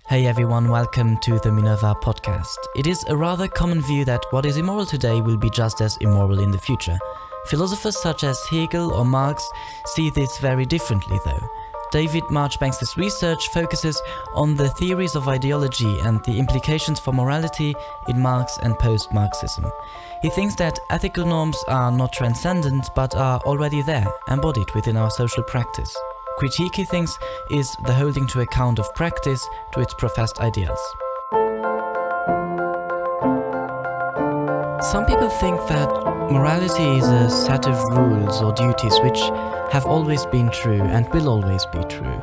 Hey everyone, welcome to the Minerva podcast. It is a rather common view that what is immoral today will be just as immoral in the future. Philosophers such as Hegel or Marx see this very differently though. David Marchbanks's research focuses on the theories of ideology and the implications for morality in Marx and post-Marxism. He thinks that ethical norms are not transcendent but are already there, embodied within our social practice. Critique, he thinks, is the holding to account of practice to its professed ideals. Some people think that morality is a set of rules or duties which have always been true and will always be true.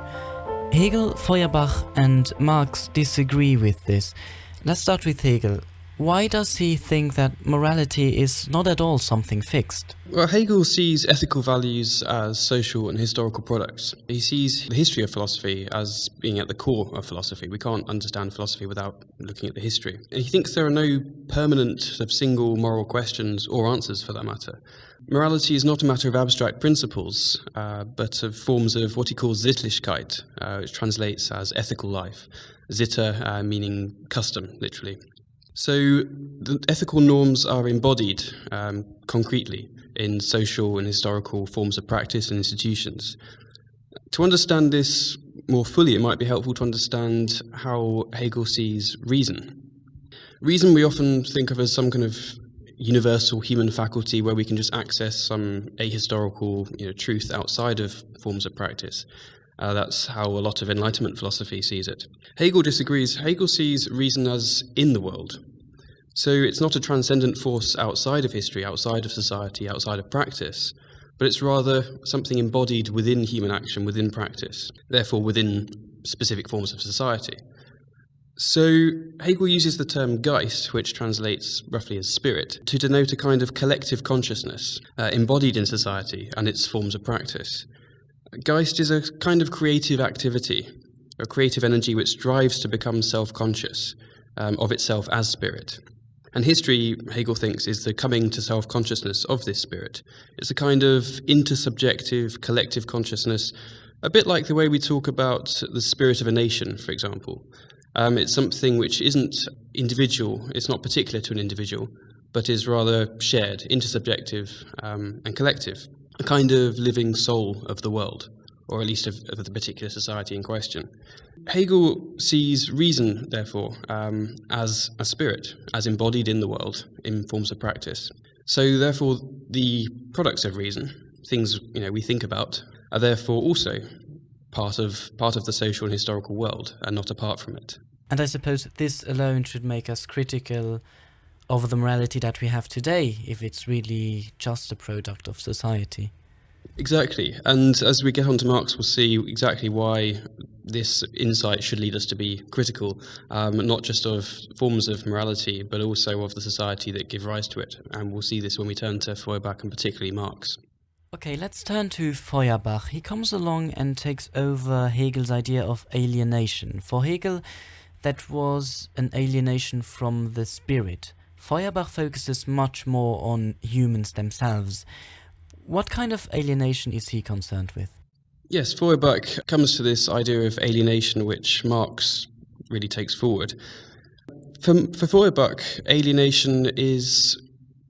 Hegel, Feuerbach and Marx disagree with this. Let's start with Hegel. Why does he think that morality is not at all something fixed? Well, Hegel sees ethical values as social and historical products. He sees the history of philosophy as being at the core of philosophy. We can't understand philosophy without looking at the history. And he thinks there are no permanent single moral questions or answers for that matter. Morality is not a matter of abstract principles, but of forms of what he calls Sittlichkeit, which translates as ethical life. Sitte meaning custom, literally. So the ethical norms are embodied concretely in social and historical forms of practice and institutions. To understand this more fully, it might be helpful to understand how Hegel sees reason. Reason we often think of as some kind of universal human faculty where we can just access some ahistorical truth outside of forms of practice. That's how a lot of Enlightenment philosophy sees it. Hegel disagrees. Hegel sees reason as in the world. So it's not a transcendent force outside of history, outside of society, outside of practice, but it's rather something embodied within human action, within practice, therefore within specific forms of society. So Hegel uses the term Geist, which translates roughly as spirit, to denote a kind of collective consciousness embodied in society and its forms of practice. Geist is a kind of creative activity, a creative energy which strives to become self-conscious of itself as spirit. And history, Hegel thinks, is the coming to self-consciousness of this spirit. It's a kind of intersubjective collective consciousness, a bit like the way we talk about the spirit of a nation, for example. It's something which isn't individual, it's not particular to an individual, but is rather shared, intersubjective and collective. A kind of living soul of the world, or at least of the particular society in question. Hegel sees reason, therefore, as a spirit, as embodied in the world, in forms of practice. So, therefore, the products of reason, things we think about, are therefore also part of the social and historical world, and not apart from it. And I suppose this alone should make us critical of the morality that we have today, if it's really just a product of society. Exactly, and as we get on to Marx, we'll see exactly why this insight should lead us to be critical, not just of forms of morality, but also of the society that give rise to it. And we'll see this when we turn to Feuerbach and particularly Marx. Okay, let's turn to Feuerbach. He comes along and takes over Hegel's idea of alienation. For Hegel, that was an alienation from the spirit. Feuerbach focuses much more on humans themselves. What kind of alienation is he concerned with? Yes, Feuerbach comes to this idea of alienation which Marx really takes forward. For Feuerbach, alienation is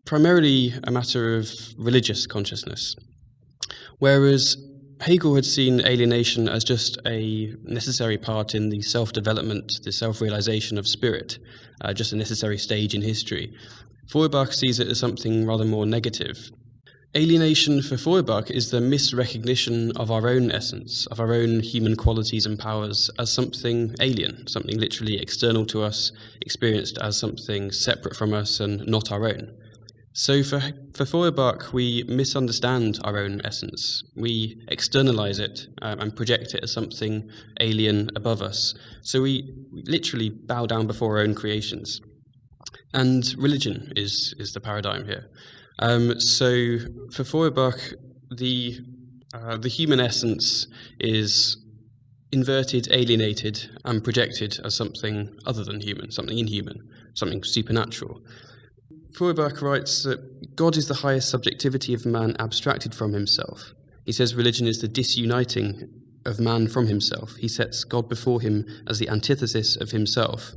primarily a matter of religious consciousness, whereas Hegel had seen alienation as just a necessary part in the self-development, the self-realization of spirit, just a necessary stage in history. Feuerbach sees it as something rather more negative. Alienation for Feuerbach is the misrecognition of our own essence, of our own human qualities and powers as something alien, something literally external to us, experienced as something separate from us and not our own. So for Feuerbach, we misunderstand our own essence. We externalize it and project it as something alien above us. So we literally bow down before our own creations. And religion is the paradigm here. So for Feuerbach, the human essence is inverted, alienated, and projected as something other than human, something inhuman, something supernatural. Feuerbach writes that God is the highest subjectivity of man abstracted from himself. He says religion is the disuniting of man from himself. He sets God before him as the antithesis of himself.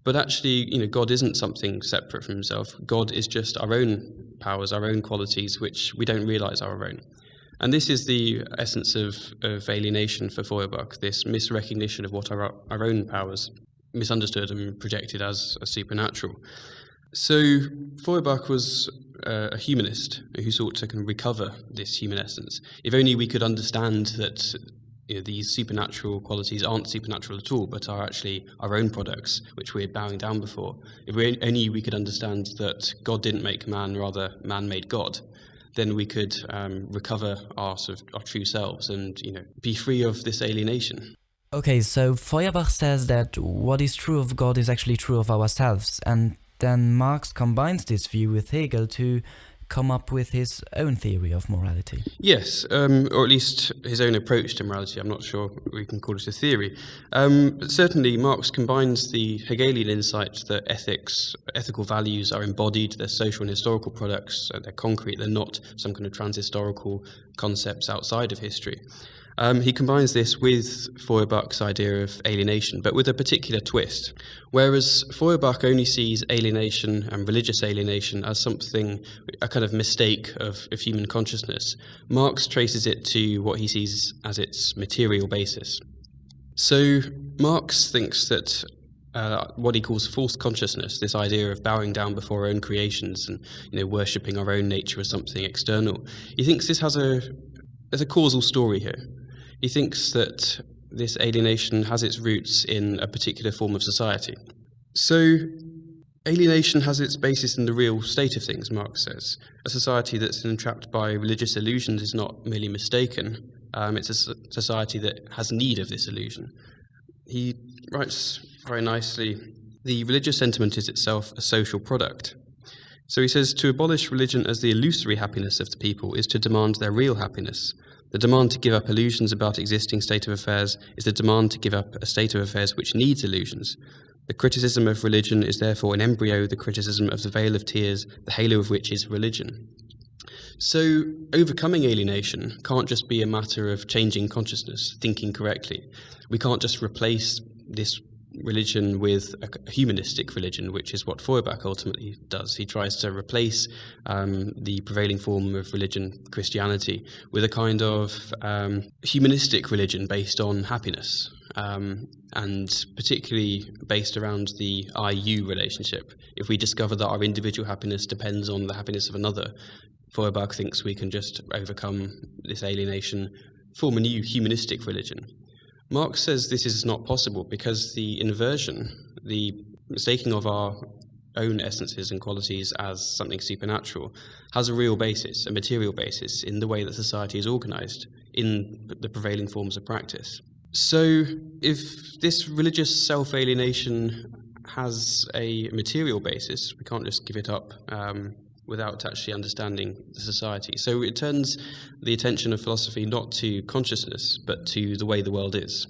But actually, God isn't something separate from himself. God is just our own powers, our own qualities, which we don't realize are our own. And this is the essence of alienation for Feuerbach, this misrecognition of what are our own powers, misunderstood and projected as supernatural. So Feuerbach was a humanist who sought to kind of recover this human essence. If only we could understand that these supernatural qualities aren't supernatural at all, but are actually our own products, which we're bowing down before. If only we could understand that God didn't make man, rather man made God, then we could recover our true selves and be free of this alienation. Okay, so Feuerbach says that what is true of God is actually true of ourselves, and then Marx combines this view with Hegel to come up with his own theory of morality. Yes, or at least his own approach to morality. I'm not sure we can call it a theory. But certainly Marx combines the Hegelian insight that ethical values are embodied, they're social and historical products, they're concrete, they're not some kind of transhistorical concepts outside of history. He combines this with Feuerbach's idea of alienation, but with a particular twist. Whereas Feuerbach only sees alienation and religious alienation as a kind of mistake of human consciousness, Marx traces it to what he sees as its material basis. So Marx thinks that what he calls false consciousness, this idea of bowing down before our own creations and worshipping our own nature as something external, he thinks this has a causal story here. He thinks that this alienation has its roots in a particular form of society. So alienation has its basis in the real state of things, Marx says. A society that's entrapped by religious illusions is not merely mistaken. It's a society that has need of this illusion. He writes very nicely, the religious sentiment is itself a social product. So he says, to abolish religion as the illusory happiness of the people is to demand their real happiness. The demand to give up illusions about existing state of affairs is the demand to give up a state of affairs which needs illusions. The criticism of religion is therefore in embryo the criticism of the veil of tears, the halo of which is religion. So overcoming alienation can't just be a matter of changing consciousness, thinking correctly. We can't just replace this religion with a humanistic religion, which is what Feuerbach ultimately does. He tries to replace the prevailing form of religion, Christianity, with a kind of humanistic religion based on happiness, and particularly based around the I-you relationship. If we discover that our individual happiness depends on the happiness of another, Feuerbach thinks we can just overcome this alienation, form a new humanistic religion. Marx says this is not possible because the inversion, the mistaking of our own essences and qualities as something supernatural, has a real basis, a material basis, in the way that society is organized, in the prevailing forms of practice. So if this religious self-alienation has a material basis, we can't just give it up without actually understanding the society. So it turns the attention of philosophy not to consciousness, but to the way the world is.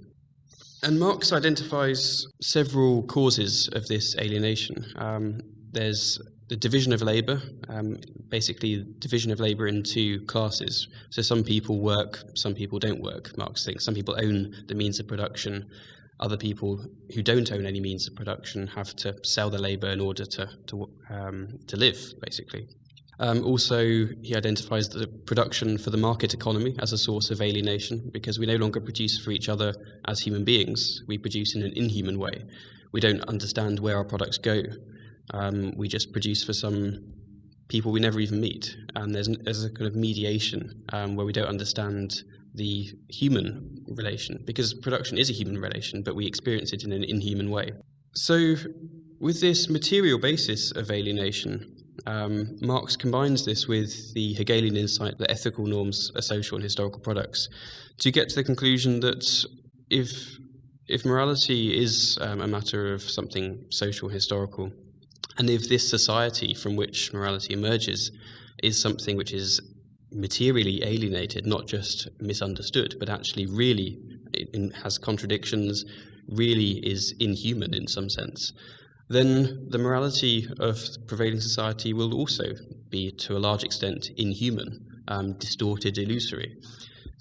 And Marx identifies several causes of this alienation. There's the division of labour, basically division of labour into classes. So some people work, some people don't work, Marx thinks. Some people own the means of production. Other people who don't own any means of production have to sell their labour in order to live, basically. Also, he identifies the production for the market economy as a source of alienation, because we no longer produce for each other as human beings. We produce in an inhuman way. We don't understand where our products go. We just produce for some people we never even meet. And there's a kind of mediation where we don't understand the human relation, because production is a human relation, but we experience it in an inhuman way. So with this material basis of alienation, Marx combines this with the Hegelian insight that ethical norms are social and historical products to get to the conclusion that if morality is a matter of something social and historical, and if this society from which morality emerges is something which is materially alienated, not just misunderstood, but actually really has contradictions, really is inhuman in some sense, then the morality of prevailing society will also be, to a large extent, inhuman, distorted, illusory.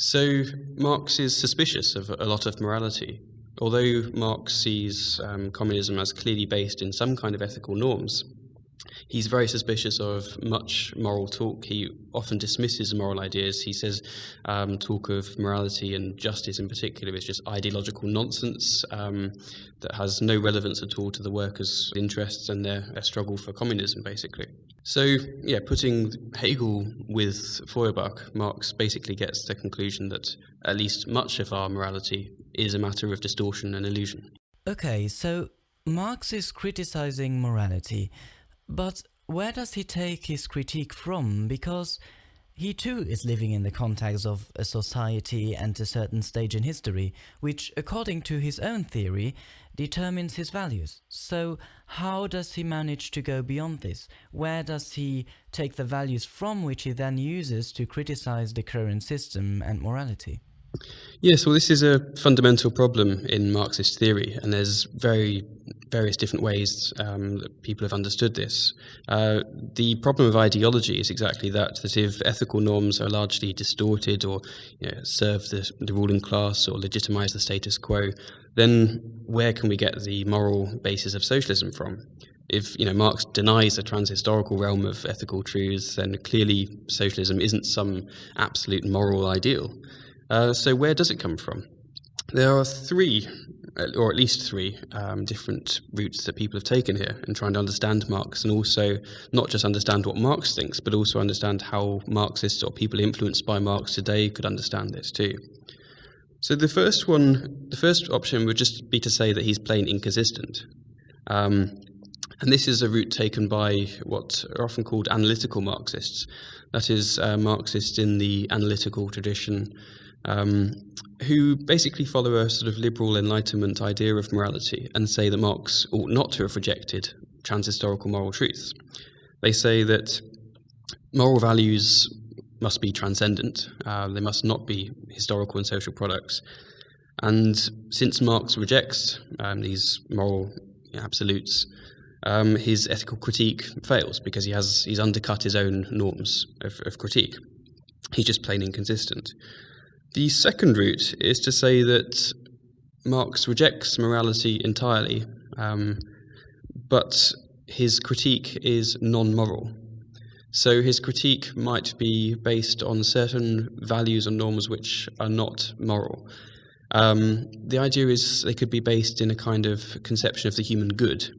So Marx is suspicious of a lot of morality. Although Marx sees communism as clearly based in some kind of ethical norms, he's very suspicious of much moral talk. He often dismisses moral ideas. He says talk of morality and justice in particular is just ideological nonsense that has no relevance at all to the workers' interests and their struggle for communism, basically. So, yeah, putting Hegel with Feuerbach, Marx basically gets the conclusion that at least much of our morality is a matter of distortion and illusion. Okay, so Marx is criticizing morality, but where does he take his critique from? Because he too is living in the context of a society and a certain stage in history, which, according to his own theory, determines his values. So how does he manage to go beyond this? Where does he take the values from which he then uses to criticize the current system and morality? Yes, well, this is a fundamental problem in Marxist theory, and there's various different ways that people have understood this. The problem of ideology is exactly that if ethical norms are largely distorted or serve the ruling class or legitimize the status quo, then where can we get the moral basis of socialism from? If Marx denies the transhistorical realm of ethical truths, then clearly socialism isn't some absolute moral ideal. So where does it come from? There are three, or at least three, different routes that people have taken here in trying to understand Marx, and also not just understand what Marx thinks, but also understand how Marxists or people influenced by Marx today could understand this too. So the first option would just be to say that he's plain inconsistent. And this is a route taken by what are often called analytical Marxists. That is, Marxists in the analytical tradition, who basically follow a sort of liberal Enlightenment idea of morality and say that Marx ought not to have rejected transhistorical moral truths. They say that moral values must be transcendent, they must not be historical and social products. And since Marx rejects these moral absolutes, his ethical critique fails because he's undercut his own norms of critique. He's just plain inconsistent. The second route is to say that Marx rejects morality entirely, but his critique is non-moral. So his critique might be based on certain values and norms which are not moral. The idea is they could be based in a kind of conception of the human good,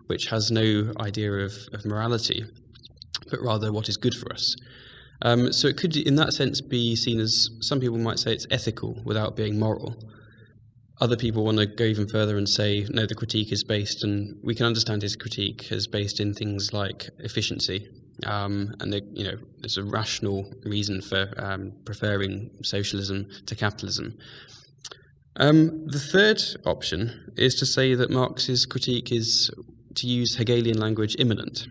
which has no idea of morality, but rather what is good for us. So it could, in that sense, be seen as, some people might say it's ethical without being moral. Other people want to go even further and say, no, the critique is based, and we can understand his critique as based in things like efficiency, and there's a rational reason for preferring socialism to capitalism. The third option is to say that Marx's critique is, to use Hegelian language, immanent.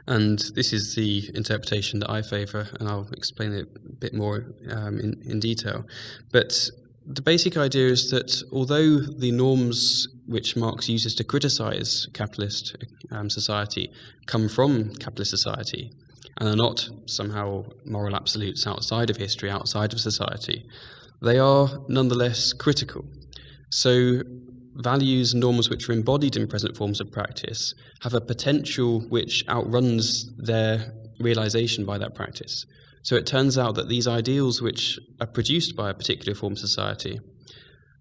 And this is the interpretation that I favour, and I'll explain it a bit more in detail. But the basic idea is that although the norms which Marx uses to criticise capitalist society come from capitalist society and are not somehow moral absolutes outside of history, outside of society, they are nonetheless critical. So values and norms which are embodied in present forms of practice have a potential which outruns their realization by that practice. So it turns out that these ideals which are produced by a particular form of society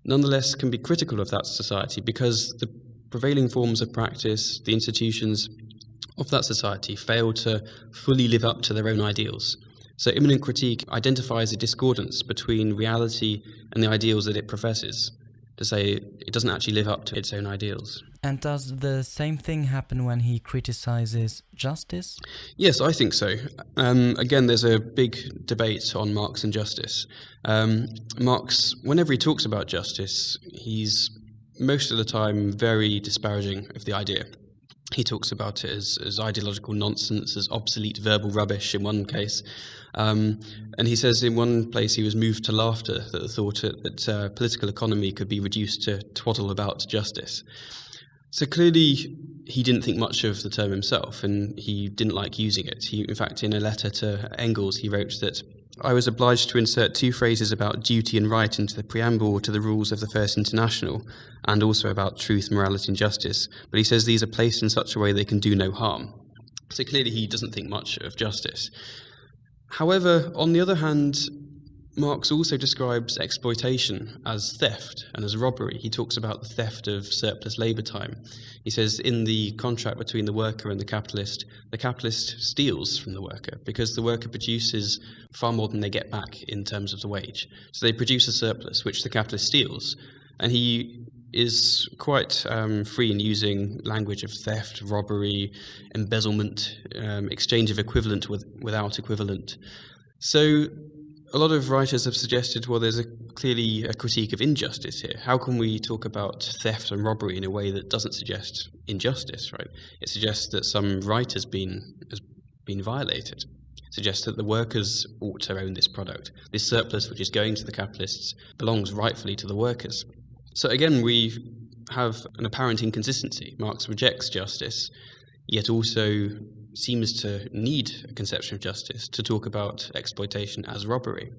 nonetheless can be critical of that society because the prevailing forms of practice, the institutions of that society, fail to fully live up to their own ideals. So immanent critique identifies a discordance between reality and the ideals that it professes, to say it doesn't actually live up to its own ideals. And does the same thing happen when he criticizes justice? Yes, I think so. Again, there's a big debate on Marx and justice. Marx, whenever he talks about justice, he's most of the time very disparaging of the idea. He talks about it as ideological nonsense, as obsolete verbal rubbish in one case. And he says in one place he was moved to laughter at the thought that political economy could be reduced to twaddle about justice. So clearly he didn't think much of the term himself, and he didn't like using it. In fact, in a letter to Engels, he wrote that, "I was obliged to insert 2 phrases about duty and right into the preamble to the rules of the First International, and also about truth, morality and justice. But he says these are placed in such a way they can do no harm." So clearly he doesn't think much of justice. However, on the other hand, Marx also describes exploitation as theft and as robbery. He talks about the theft of surplus labour time. He says in the contract between the worker and the capitalist steals from the worker because the worker produces far more than they get back in terms of the wage. So they produce a surplus, which the capitalist steals. And he is quite free in using language of theft, robbery, embezzlement, exchange of equivalent without equivalent. So a lot of writers have suggested, well, there's clearly a critique of injustice here. How can we talk about theft and robbery in a way that doesn't suggest injustice, right? It suggests that some right has been violated. It suggests that the workers ought to own this product. This surplus, which is going to the capitalists, belongs rightfully to the workers. So again, we have an apparent inconsistency. Marx rejects justice, yet also seems to need a conception of justice to talk about exploitation as robbery.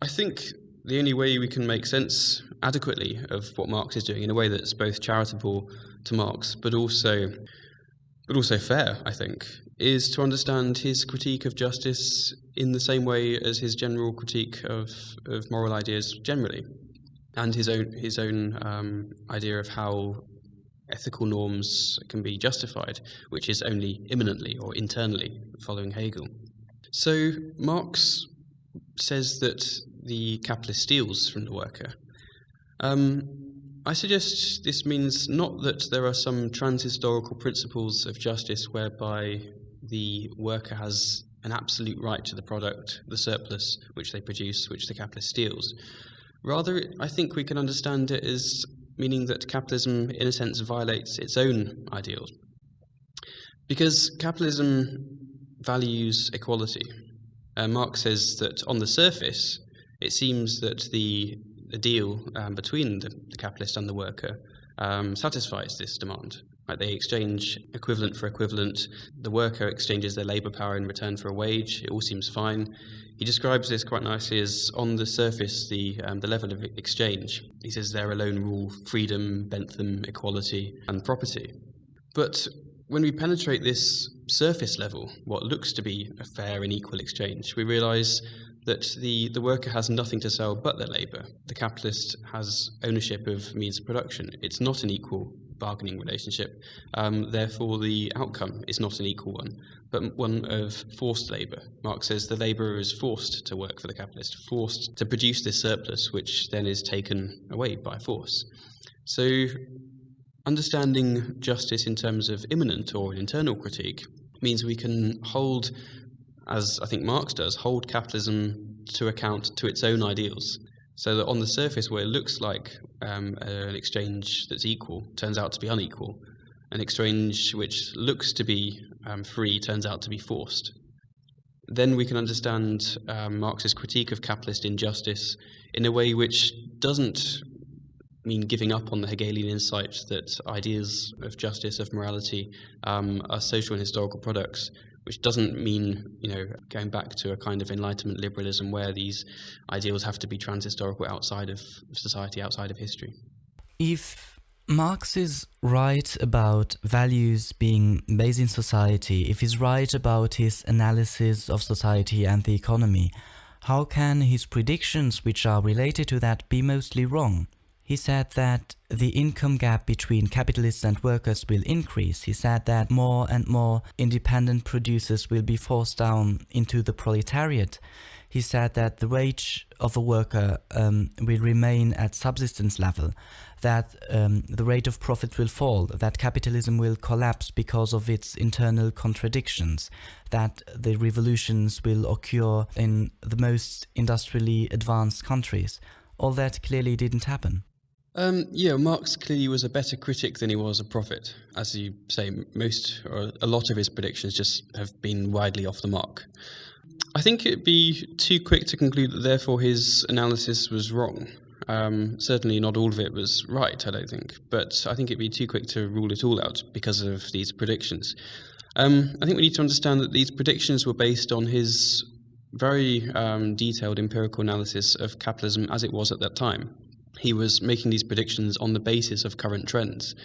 I think the only way we can make sense adequately of what Marx is doing in a way that's both charitable to Marx but also fair, I think, is to understand his critique of justice in the same way as his general critique of moral ideas generally, and his own idea of how ethical norms can be justified, which is only immanently or internally, following Hegel. So Marx says that the capitalist steals from the worker. I suggest this means not that there are some transhistorical principles of justice whereby the worker has an absolute right to the product, the surplus which they produce, which the capitalist steals. Rather, I think we can understand it as meaning that capitalism, in a sense, violates its own ideals. Because capitalism values equality. Marx says that on the surface, it seems that the deal between the capitalist and the worker satisfies this demand. Right? They exchange equivalent for equivalent. The worker exchanges their labour power in return for a wage. It all seems fine. He describes this quite nicely as, on the surface, the level of exchange. He says there alone rule freedom, Bentham, equality, and property. But when we penetrate this surface level, what looks to be a fair and equal exchange, we realise that the worker has nothing to sell but their labour. The capitalist has ownership of means of production. It's not an equal bargaining relationship. Therefore, the outcome is not an equal one, but one of forced labour. Marx says the labourer is forced to work for the capitalist, forced to produce this surplus, which then is taken away by force. So understanding justice in terms of immanent or an internal critique means we can hold, as I think Marx does, hold capitalism to account to its own ideals. So that on the surface, where it looks like an exchange that's equal turns out to be unequal. An exchange which looks to be free turns out to be forced. Then we can understand Marx's critique of capitalist injustice in a way which doesn't mean giving up on the Hegelian insight that ideas of justice, of morality, are social and historical products, which doesn't mean, going back to a kind of Enlightenment liberalism where these ideals have to be transhistorical outside of society, outside of history. If Marx is right about values being based in society, if he's right about his analysis of society and the economy, how can his predictions which are related to that be mostly wrong? He said that the income gap between capitalists and workers will increase. He said that more and more independent producers will be forced down into the proletariat. He said that the wage of a worker will remain at subsistence level, that the rate of profit will fall, that capitalism will collapse because of its internal contradictions, that the revolutions will occur in the most industrially advanced countries. All that clearly didn't happen. Marx clearly was a better critic than he was a prophet. As you say, most or a lot of his predictions just have been widely off the mark. I think it'd be too quick to conclude that therefore his analysis was wrong. Certainly not all of it was right, I don't think. But I think it'd be too quick to rule it all out because of these predictions. I think we need to understand that these predictions were based on his very detailed empirical analysis of capitalism as it was at that time. He was making these predictions on the basis of current trends.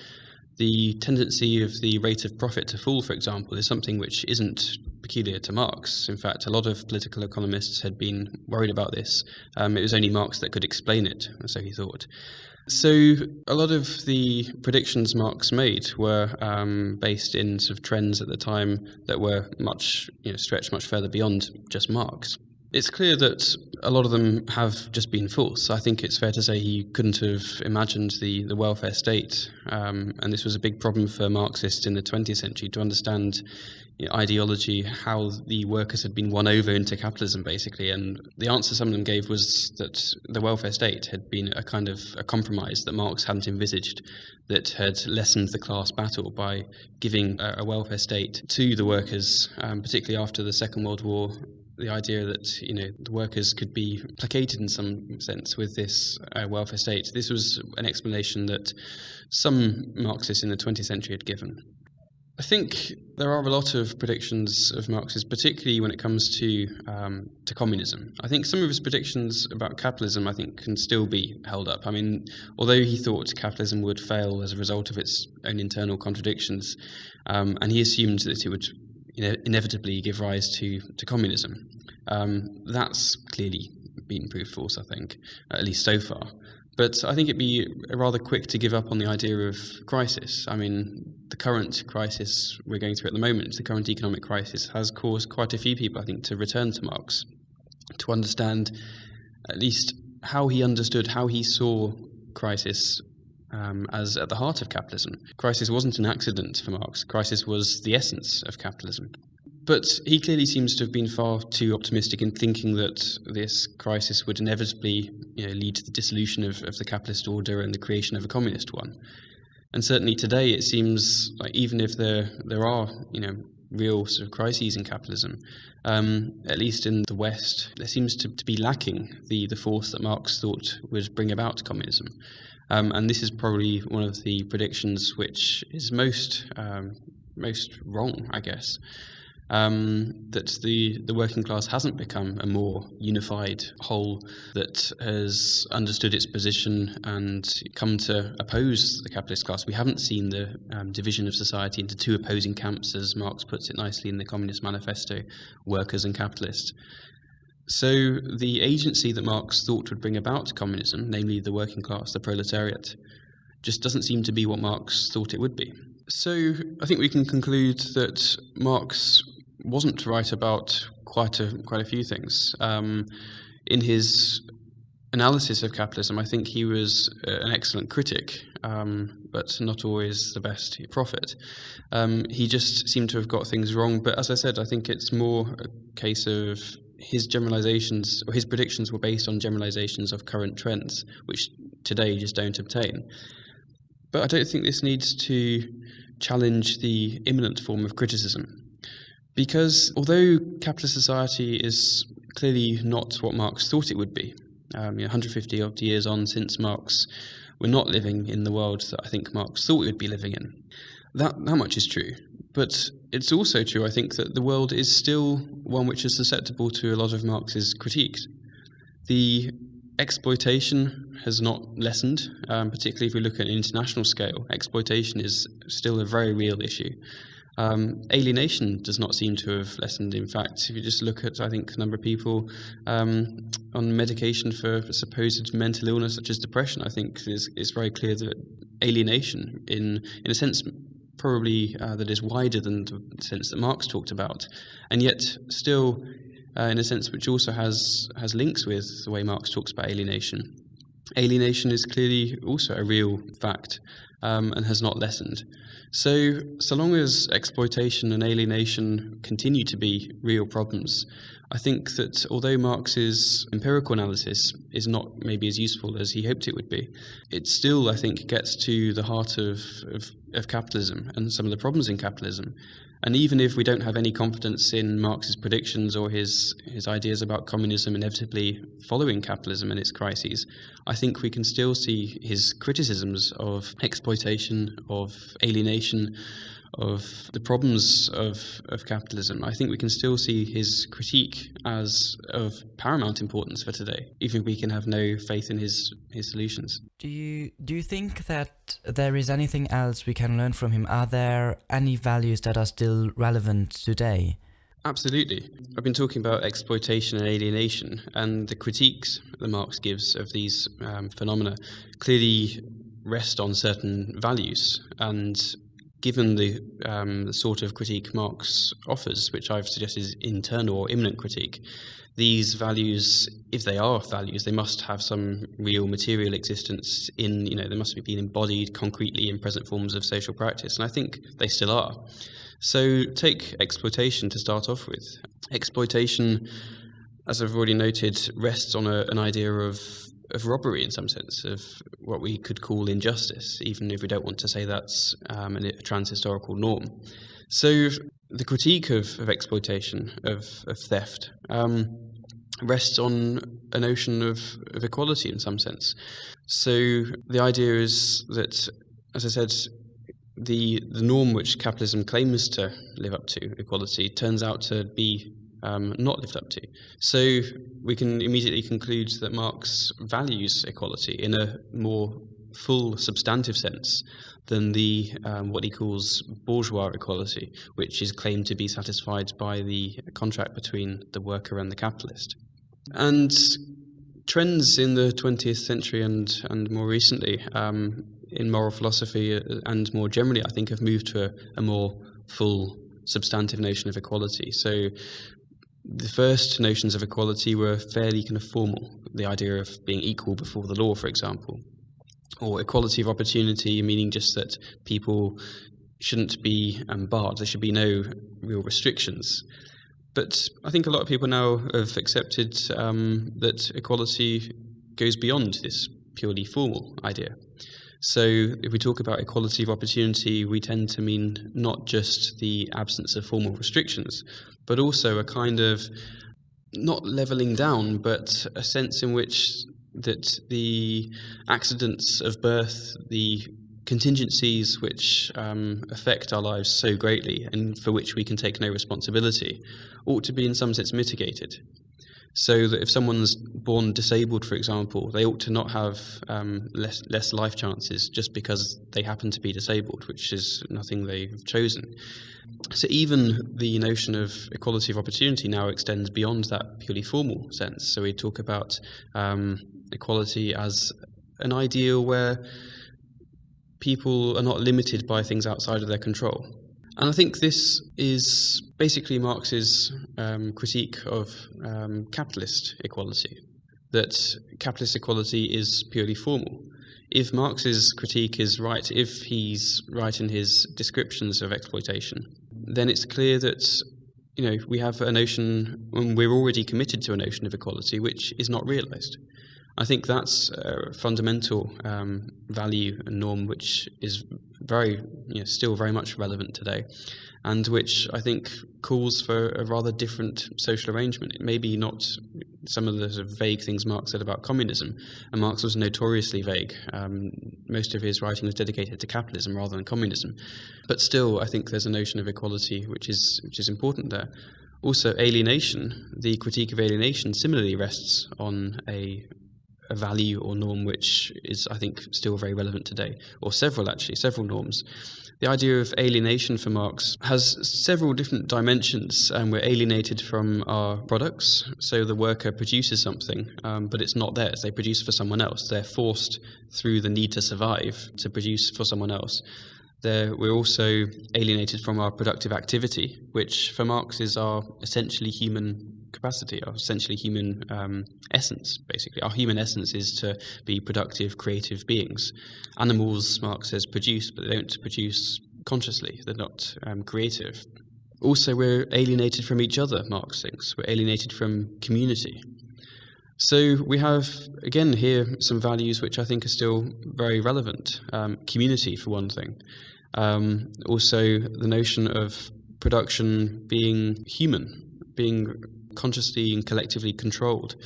The tendency of the rate of profit to fall, for example, is something which isn't peculiar to Marx. In fact, a lot of political economists had been worried about this. It was only Marx that could explain it, so he thought. So a lot of the predictions Marx made were based in sort of trends at the time that were stretched much further beyond just Marx. It's clear that a lot of them have just been false. I think it's fair to say he couldn't have imagined the welfare state, and this was a big problem for Marxists in the 20th century to understand ideology, how the workers had been won over into capitalism, basically. And the answer some of them gave was that the welfare state had been a kind of a compromise that Marx hadn't envisaged, that had lessened the class battle by giving a welfare state to the workers, particularly after the Second World War. The idea that the workers could be placated in some sense with this welfare state. This was an explanation that some Marxists in the 20th century had given. I think there are a lot of predictions of Marx's, particularly when it comes to communism. I think some of his predictions about capitalism, I think, can still be held up. I mean, although he thought capitalism would fail as a result of its own internal contradictions, and he assumed that it would inevitably give rise to communism. That's clearly been proved false, I think, at least so far. But I think it'd be rather quick to give up on the idea of crisis. I mean, the current crisis we're going through at the moment, the current economic crisis, has caused quite a few people, I think, to return to Marx, to understand at least how he understood, how he saw crisis as at the heart of capitalism. Crisis wasn't an accident for Marx. Crisis was the essence of capitalism. But he clearly seems to have been far too optimistic in thinking that this crisis would inevitably lead to the dissolution of the capitalist order and the creation of a communist one. And certainly today it seems like even if there are real sort of crises in capitalism, at least in the West, there seems to be lacking the force that Marx thought would bring about communism. And this is probably one of the predictions which is most wrong, I guess. That the working class hasn't become a more unified whole that has understood its position and come to oppose the capitalist class. We haven't seen the division of society into two opposing camps, as Marx puts it nicely in the Communist Manifesto, workers and capitalists. So the agency that Marx thought would bring about communism, namely the working class, the proletariat, just doesn't seem to be what Marx thought it would be. So I think we can conclude that Marx wasn't right about quite a few things. In his analysis of capitalism, I think he was an excellent critic, but not always the best prophet. He just seemed to have got things wrong. But as I said, I think it's more a case of his generalizations, or his predictions were based on generalizations of current trends, which today just don't obtain. But I don't think this needs to challenge the imminent form of criticism. Because although capitalist society is clearly not what Marx thought it would be, 150 odd years on since Marx, we're not living in the world that I think Marx thought we would be living in. That much is true. But it's also true, I think, that the world is still one which is susceptible to a lot of Marx's critiques. The exploitation has not lessened, particularly if we look at an international scale. Exploitation is still a very real issue. Alienation does not seem to have lessened. In fact, if you just look at, I think, a number of people on medication for supposed mental illness such as depression, I think it's very clear that alienation, in a sense, probably that is wider than the sense that Marx talked about, and yet still, in a sense which also has links with the way Marx talks about alienation. Alienation is clearly also a real fact and has not lessened. So long as exploitation and alienation continue to be real problems, I think that although Marx's empirical analysis is not maybe as useful as he hoped it would be, it still, I think, gets to the heart of capitalism and some of the problems in capitalism. And even if we don't have any confidence in Marx's predictions or his ideas about communism inevitably following capitalism and its crises, I think we can still see his criticisms of exploitation, of alienation, of the problems of capitalism. I think we can still see his critique as of paramount importance for today, even if we can have no faith in his solutions. Do you think that there is anything else we can learn from him? Are there any values that are still relevant today? Absolutely. I've been talking about exploitation and alienation, and the critiques that Marx gives of these phenomena clearly rest on certain values. And given the sort of critique Marx offers, which I've suggested is internal or immanent critique, these values, if they are values, they must have some real material existence they must be being embodied concretely in present forms of social practice, and I think they still are. So take exploitation to start off with. Exploitation, as I've already noted, rests on an idea of robbery in some sense, of what we could call injustice, even if we don't want to say that's a trans-historical norm. So the critique of exploitation, of theft, rests on a notion of equality in some sense. So the idea is that, as I said, the norm which capitalism claims to live up to, equality, turns out to be not lived up to. So we can immediately conclude that Marx values equality in a more full substantive sense than the what he calls bourgeois equality, which is claimed to be satisfied by the contract between the worker and the capitalist. And trends in the 20th century and more recently in moral philosophy and more generally, I think, have moved to a more full substantive notion of equality. So the first notions of equality were fairly kind of formal, the idea of being equal before the law, for example, or equality of opportunity, meaning just that people shouldn't be barred, there should be no real restrictions. But I think a lot of people now have accepted that equality goes beyond this purely formal idea. So if we talk about equality of opportunity, we tend to mean not just the absence of formal restrictions, but also a kind of, not levelling down, but a sense in which that the accidents of birth, the contingencies which affect our lives so greatly and for which we can take no responsibility, ought to be in some sense mitigated. So that if someone's born disabled, for example, they ought to not have less life chances just because they happen to be disabled, which is nothing they've chosen. So even the notion of equality of opportunity now extends beyond that purely formal sense. So we talk about equality as an ideal where people are not limited by things outside of their control. And I think this is basically Marx's critique of capitalist equality, that capitalist equality is purely formal. If Marx's critique is right, if he's right in his descriptions of exploitation, then it's clear that we have a notion, and we're already committed to a notion of equality, which is not realised. I think that's a fundamental value and norm which is still very much relevant today, and which I think calls for a rather different social arrangement. It may be not some of the sort of vague things Marx said about communism, and Marx was notoriously vague. Most of his writing was dedicated to capitalism rather than communism, but still I think there's a notion of equality which is important there. Also, alienation, the critique of alienation similarly rests on a value or norm which is, I think, still very relevant today, or several norms. The idea of alienation for Marx has several different dimensions, and we're alienated from our products. So the worker produces something, but it's not theirs. They produce for someone else. They're forced through the need to survive to produce for someone else. We're also alienated from our productive activity, which for Marx is our essentially human capacity, our essentially human essence, basically. Our human essence is to be productive, creative beings. Animals, Marx says, produce, but they don't produce consciously. They're not creative. Also, we're alienated from each other, Marx thinks. We're alienated from community. So we have, again, here some values which I think are still very relevant. Community, for one thing. Also, the notion of production being human, being consciously and collectively controlled.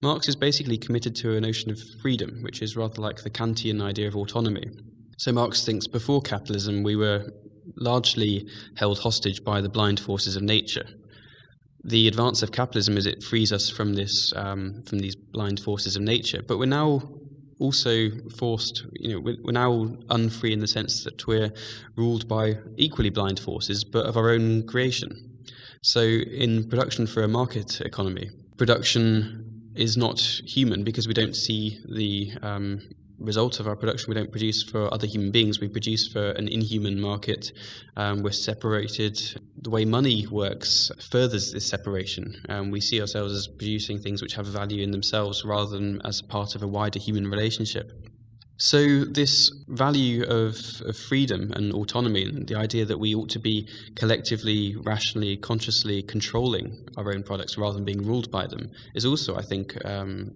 Marx is basically committed to a notion of freedom, which is rather like the Kantian idea of autonomy. So Marx thinks before capitalism we were largely held hostage by the blind forces of nature. The advance of capitalism is it frees us from this, from these blind forces of nature. But we're now also forced, we're now unfree in the sense that we're ruled by equally blind forces, but of our own creation. So in production for a market economy, production is not human because we don't see the result of our production. We don't produce for other human beings. We produce for an inhuman market. We're separated. The way money works furthers this separation. We see ourselves as producing things which have value in themselves rather than as part of a wider human relationship. So this value of freedom and autonomy, and the idea that we ought to be collectively, rationally, consciously controlling our own products rather than being ruled by them, is also, I think, an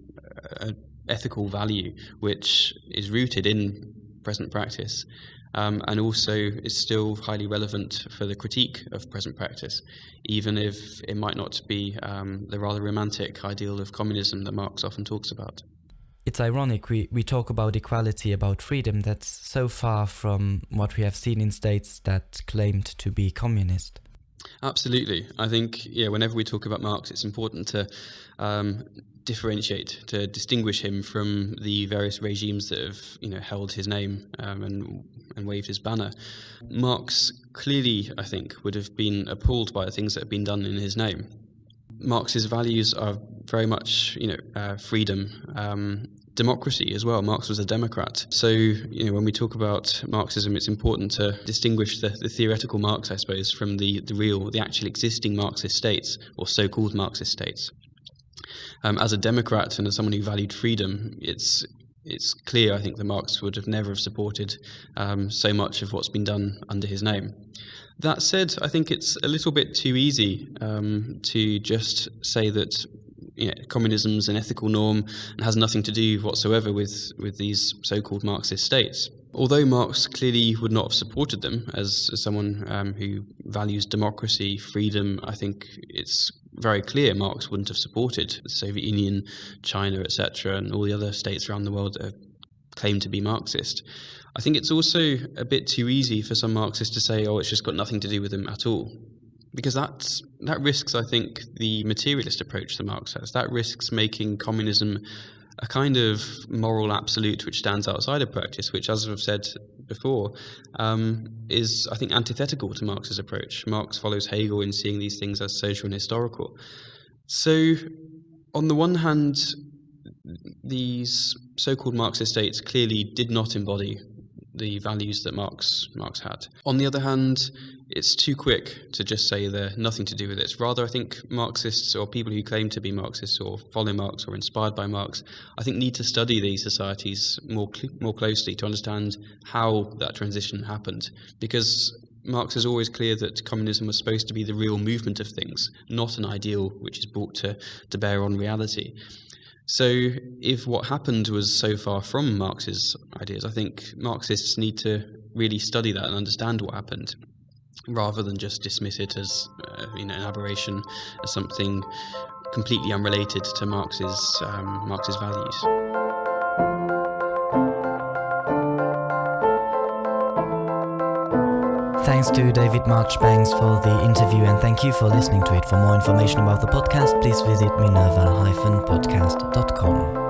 ethical value which is rooted in present practice, and also is still highly relevant for the critique of present practice, even if it might not be the rather romantic ideal of communism that Marx often talks about. It's ironic, we talk about equality, about freedom, that's so far from what we have seen in states that claimed to be communist. Absolutely. I think, whenever we talk about Marx, it's important to differentiate, to distinguish him from the various regimes that have, held his name and waved his banner. Marx clearly, I think, would have been appalled by the things that have been done in his name. Marx's values are very much, freedom, democracy as well. Marx was a Democrat. So, when we talk about Marxism, it's important to distinguish the theoretical Marx, I suppose, from the actual existing Marxist states, or so-called Marxist states. As a Democrat and as someone who valued freedom, it's clear, I think, that Marx would have never have supported so much of what's been done under his name. That said, I think it's a little bit too easy to just say that communism's an ethical norm and has nothing to do whatsoever with these so-called Marxist states. Although Marx clearly would not have supported them as someone who values democracy, freedom, I think it's very clear Marx wouldn't have supported the Soviet Union, China, etc., and all the other states around the world that have claimed to be Marxist. I think it's also a bit too easy for some Marxists to say, it's just got nothing to do with them at all. Because that risks, I think, the materialist approach that Marx has. That risks making communism a kind of moral absolute which stands outside of practice, which, as I've said before, is, I think, antithetical to Marx's approach. Marx follows Hegel in seeing these things as social and historical. So, on the one hand, these so-called Marxist states clearly did not embody the values that Marx had. On the other hand, it's too quick to just say they're nothing to do with it. Rather, I think Marxists or people who claim to be Marxists or follow Marx or inspired by Marx, I think need to study these societies more closely to understand how that transition happened. Because Marx is always clear that communism was supposed to be the real movement of things, not an ideal which is brought to bear on reality. So if what happened was so far from Marx's ideas, I think Marxists need to really study that and understand what happened, rather than just dismiss it as an aberration, as something completely unrelated to Marx's values. Thanks to David Marchbanks for the interview, and thank you for listening to it. For more information about the podcast, please visit minerva-podcast.com.